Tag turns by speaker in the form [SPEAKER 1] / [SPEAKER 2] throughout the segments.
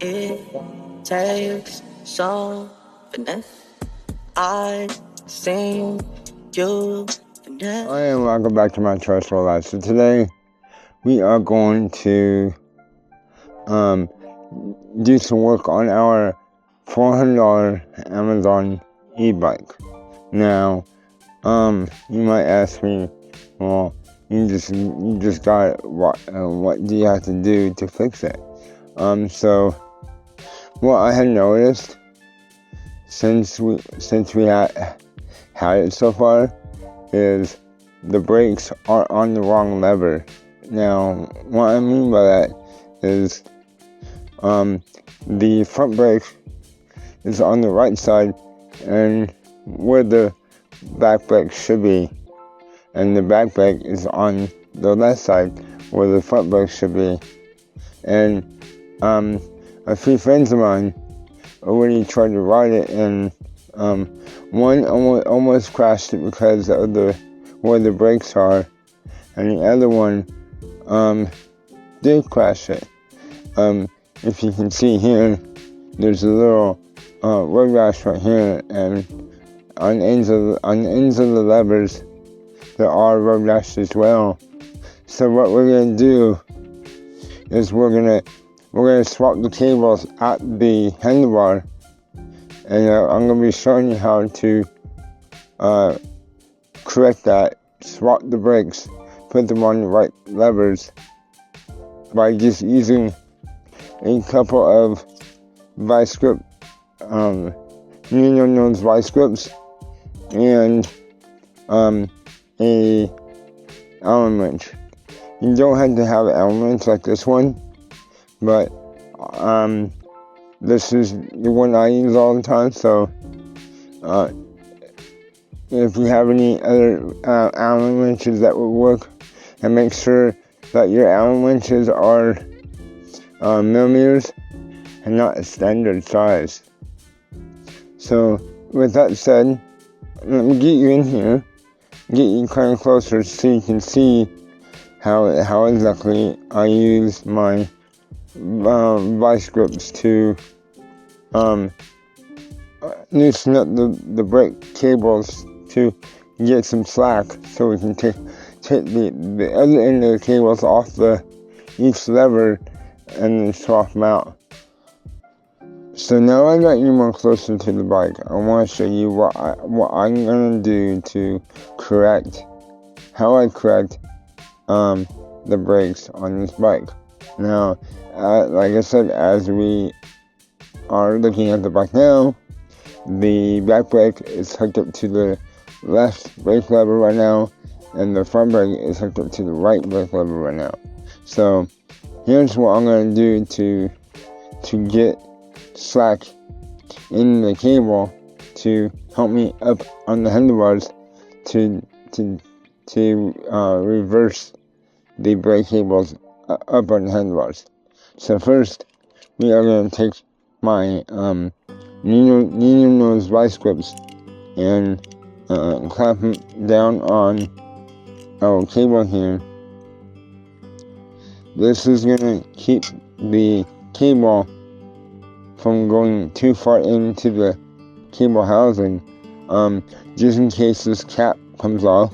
[SPEAKER 1] It takes some finesse. I seen you finesse.
[SPEAKER 2] Hi, and welcome back to my Trustful Life. So today we are going to do some work on our $400 Amazon e-bike. Now, you might ask me, well, you just got it. What do you have to do to fix it? So what I had noticed since we had it so far is the brakes are on the wrong lever. Now, what I mean by that is the front brake is on the right side and where the back brake should be, and the back brake is on the left side where the front brake should be. And a few friends of mine already tried to ride it, and one almost crashed it because of where the brakes are, and the other one did crash it. If you can see here, there's a little road rash right here, and on the ends of the levers there are road rashes as well. So what we're gonna do is we're gonna swap the cables at the handlebar, and I'm gonna be showing you how to correct that. Swap the brakes, put them on the right levers by just using a couple of vice grip, those vice grips, and a Allen wrench. You don't have to have an Allen wrench like this one, but this is the one I use all the time. So if you have any other Allen wrenches that would work, and make sure that your Allen wrenches are millimeters and not a standard size. So with that said, let me get you in here, get you kind of closer so you can see how exactly I use my vice grips to loosen up the brake cables to get some slack, so we can take the other end of the cables off each lever and then swap them out. So now I got you more closer to the bike, I want to show you what I'm gonna do to how I correct the brakes on this bike. Now, like I said, as we are looking at the bike now, the back brake is hooked up to the left brake lever right now, and the front brake is hooked up to the right brake lever right now. So here's what I'm going to do to get slack in the cable to help me up on the handlebars to reverse the brake cables up on the handlebars. So first, we are going to take my Nino nose vice grips and clamp them down on our cable here. This is going to keep the cable from going too far into the cable housing, just in case this cap comes off.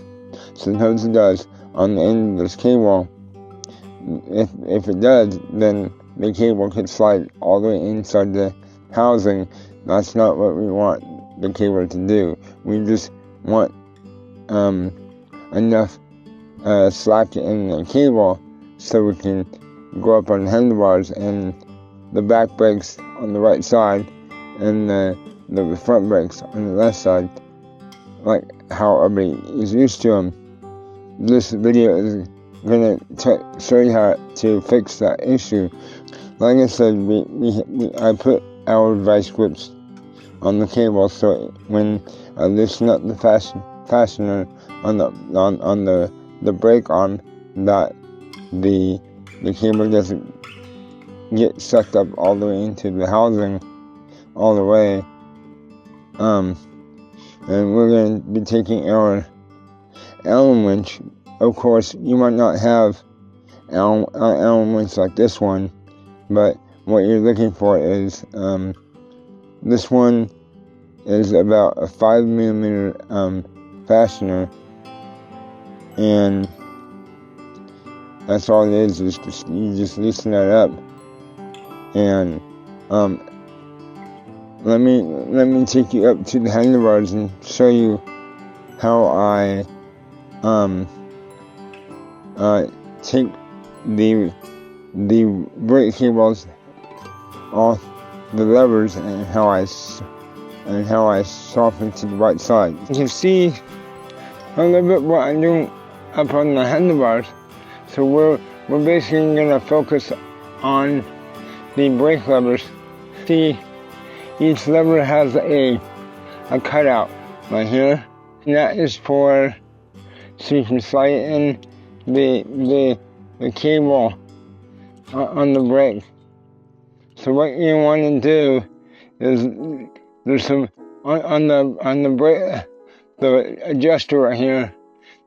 [SPEAKER 2] Sometimes it does on the end of this cable. If it does, then the cable could slide all the way inside the housing. That's not what we want the cable to do. We just want enough slack in the cable so we can go up on the handlebars, and the back brakes on the right side and the front brakes on the left side, like how everybody is used to them. This video is gonna show you how to fix that issue. Like I said, I put our vice grips on the cable, so when I loosen up the fastener on the brake arm, that the cable doesn't get sucked up all the way into the housing all the way. And we're going to be taking our Allen wrench. Of course, you might not have Allen wrench like this one, but what you're looking for is, this one is about a 5mm fastener, and that's all it is just you just loosen that up. And let me take you up to the handlebars and show you how I take the brake cables off the levers, and how I soften to the right side. You can see a little bit what I'm doing up on the handlebars. So we're basically gonna focus on the brake levers. See, each lever has a cutout right here, and that is so you can slide in the cable on the brake. So what you want to do is, there's some on the brake, the adjuster right here.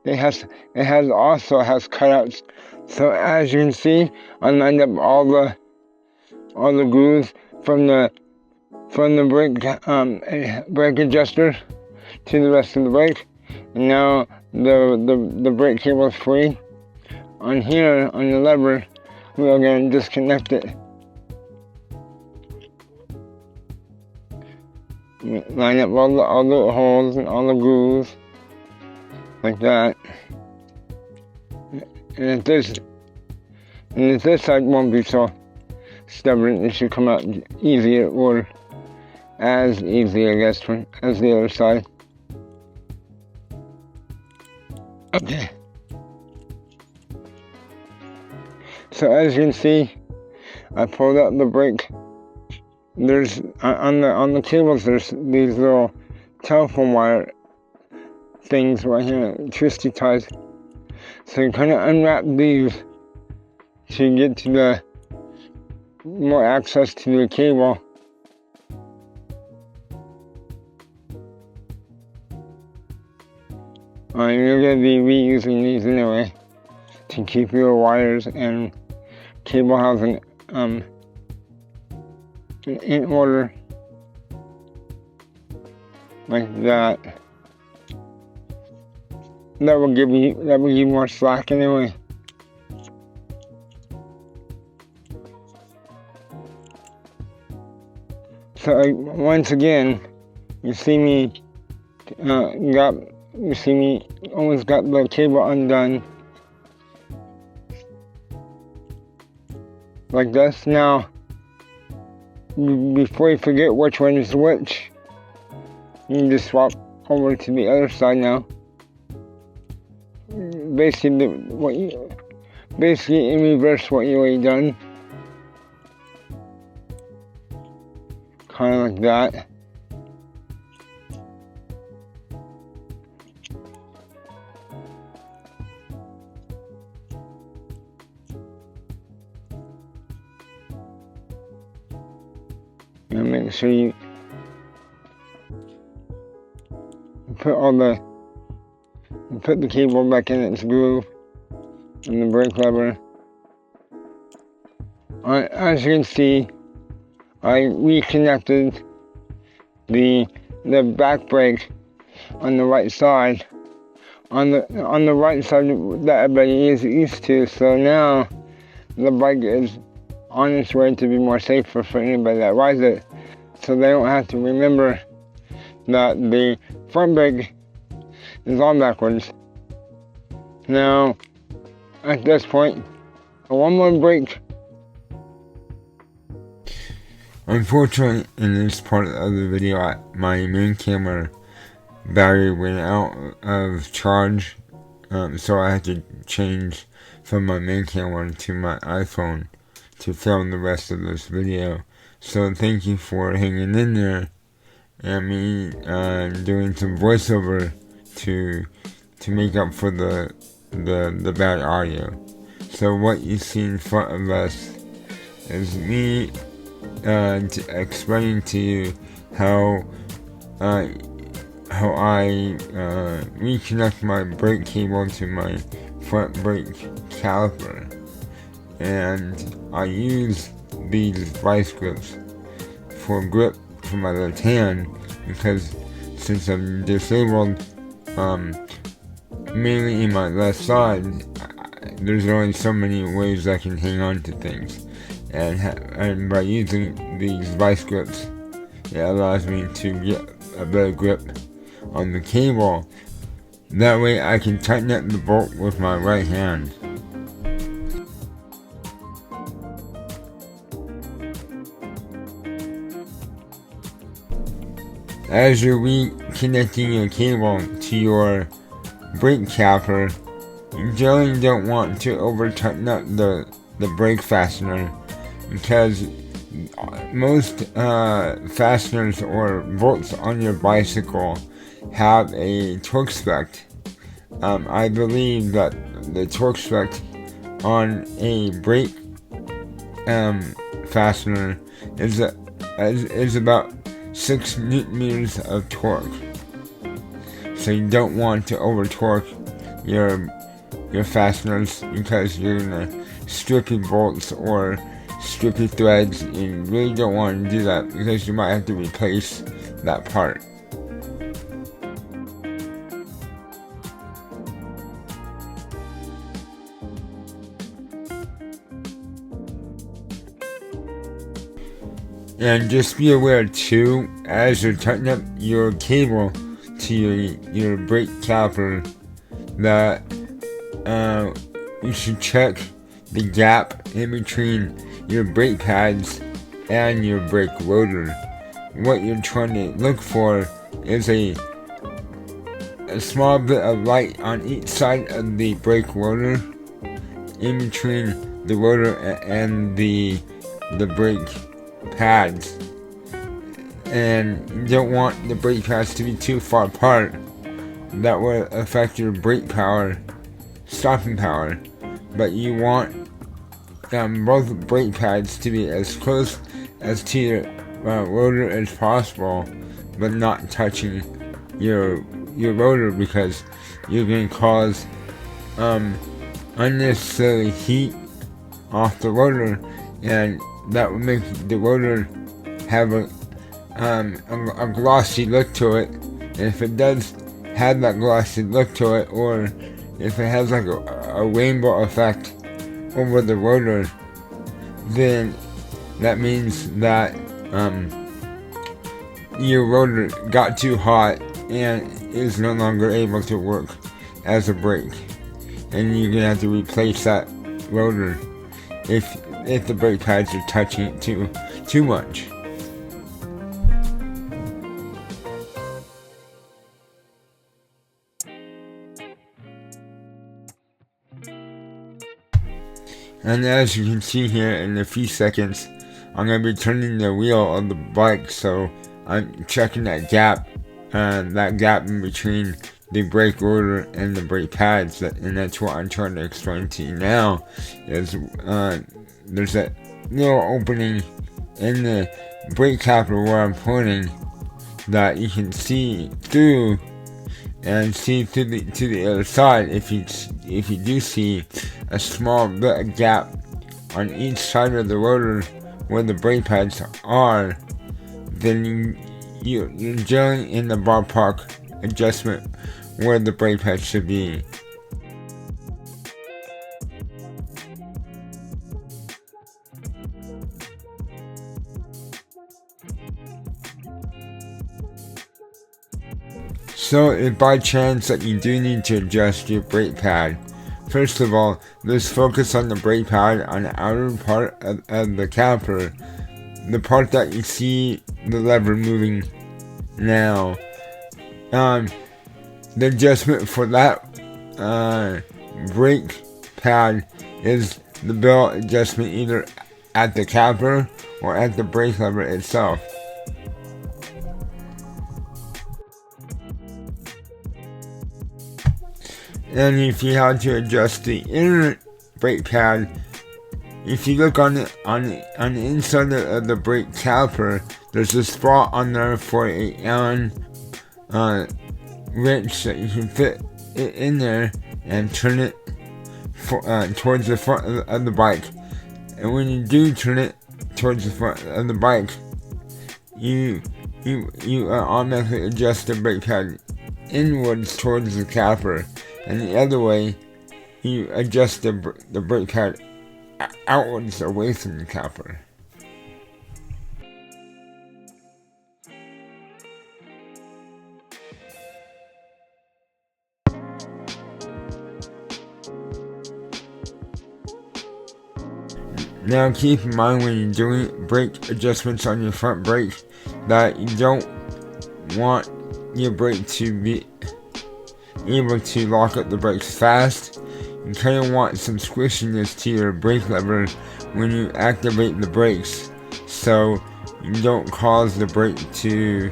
[SPEAKER 2] It also has cutouts. So as you can see, I lined up all the grooves from the brake adjuster to the rest of the brake, and now the brake cable is free. On here, on the lever, we are going to disconnect it. Line up all the holes and all the grooves, like that. And if this side won't be so stubborn, it should come out easier, or as easy, I guess, as the other side. Okay. So as you can see, I pulled out the brake. There's on the cables, there's these little telephone wire things right here, twisty ties. So you kind of unwrap these to get to the more access to the cable. You're going to be reusing these anyway to keep your wires and cable housing in order, like that. That will give you more slack anyway. So once again, you see me almost got the cable undone, like this. Now, before you forget which one is which, you can just swap over to the other side now. Basically in reverse what you already done. Kind of like that. And make sure you put the cable back in its groove and the brake lever. As you can see, I reconnected the back brake on the right side, on the right side that everybody is used to. So now the bike is on its way to be more safer for anybody that rides it, so they don't have to remember that the front brake is on backwards. Now, at this point, one more brake. Unfortunately, in this part of the video, my main camera battery went out of charge, so I had to change from my main camera to my iPhone to film the rest of this video. So thank you for hanging in there, and me doing some voiceover to make up for the bad audio. So what you see in front of us is me explaining to you how I reconnect my brake cable to my front brake caliper, and I use these vice grips for grip for my left hand, because since I'm disabled, mainly in my left side, there's only so many ways I can hang on to things, and by using these vice grips, it allows me to get a better grip on the cable. That way I can tighten up the bolt with my right hand. As you're reconnecting your cable to your brake caliper, you generally don't want to over tighten up the brake fastener, because most fasteners or bolts on your bicycle have a torque spec. I believe that the torque spec on a brake fastener is about 6 Newton meters of torque. So you don't want to over torque your fasteners, because you're gonna strip your bolts or strip your threads. You really don't want to do that, because you might have to replace that part. And just be aware too, as you're tightening up your cable to your brake caliper, that you should check the gap in between your brake pads and your brake rotor. What you're trying to look for is a small bit of light on each side of the brake rotor, in between the rotor and the brake pads. And you don't want the brake pads to be too far apart. That will affect your brake power, stopping power. But you want both brake pads to be as close as to your rotor as possible, but not touching your rotor, because you're going to cause unnecessary heat off the rotor, and that will make the rotor have a glossy look to it. And if it does have that glossy look to it, or if it has like a rainbow effect over the rotor, then that means that your rotor got too hot and is no longer able to work as a brake, and you're gonna have to replace that rotor if the brake pads are touching it too much. And as you can see here, in a few seconds, I'm going to be turning the wheel of the bike, so I'm checking that gap in between the brake rotor and the brake pads, and that's what I'm trying to explain to you now. Is there's that little opening in the brake caliper where I'm pointing that you can see through, and see to the other side. If you do see a small bit of gap on each side of the rotor where the brake pads are, then you're generally in the ballpark adjustment where the brake pads should be. So if by chance that you do need to adjust your brake pad, first of all, let's focus on the brake pad on the outer part of the caliper, the part that you see the lever moving now. The adjustment for that brake pad is the belt adjustment either at the caliper or at the brake lever itself. And if you have to adjust the inner brake pad, if you look on the inside of the brake caliper, there's a spot on there for a Allen wrench that you can fit it in there and turn it towards the front of the bike. And when you do turn it towards the front of the bike, you automatically adjust the brake pad inwards towards the capper, and the other way, you adjust the brake pad outwards away from the capper. Now keep in mind when you're doing brake adjustments on your front brake that you don't want your brake to be able to lock up the brakes fast. You kind of want some squishiness to your brake lever when you activate the brakes, so you don't cause the brake to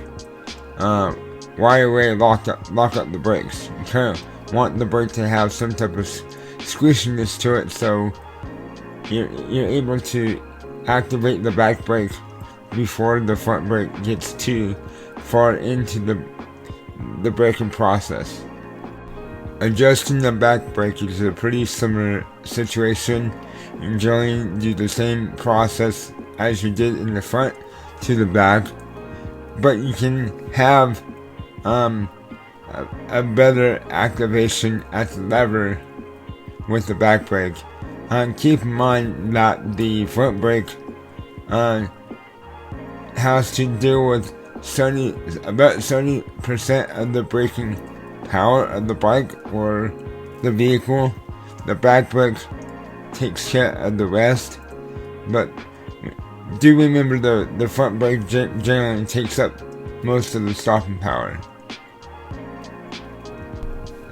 [SPEAKER 2] right away lock up the brakes. You kind of want the brake to have some type of squishiness to it, so you're able to activate the back brake before the front brake gets too far into the braking process. Adjusting the back brake is a pretty similar situation. You generally do the same process as you did in the front to the back, but you can have a better activation at the lever with the back brake. Keep in mind that the front brake has to deal with about 70% of the braking power of the bike or the vehicle. The back brake takes care of the rest, but do remember the front brake generally takes up most of the stopping power.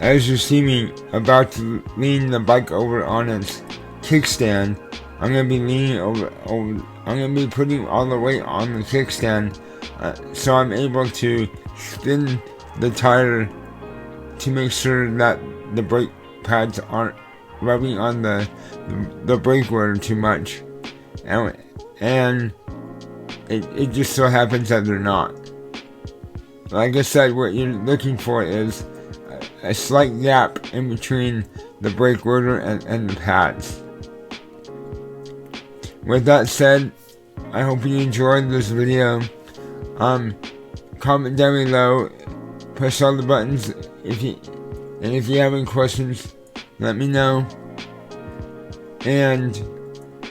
[SPEAKER 2] As you see me about to lean the bike over on its kickstand, I'm going to be leaning over, I'm going to be putting all the weight on the kickstand, so I'm able to spin the tire to make sure that the brake pads aren't rubbing on the brake rotor too much, and it just so happens that they're not. Like I said, what you're looking for is a slight gap in between the brake rotor and the pads. With that said, I hope you enjoyed this video. Comment down below, press all the buttons if you have any questions, let me know. And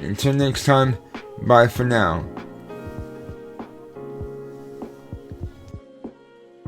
[SPEAKER 2] until next time, bye for now.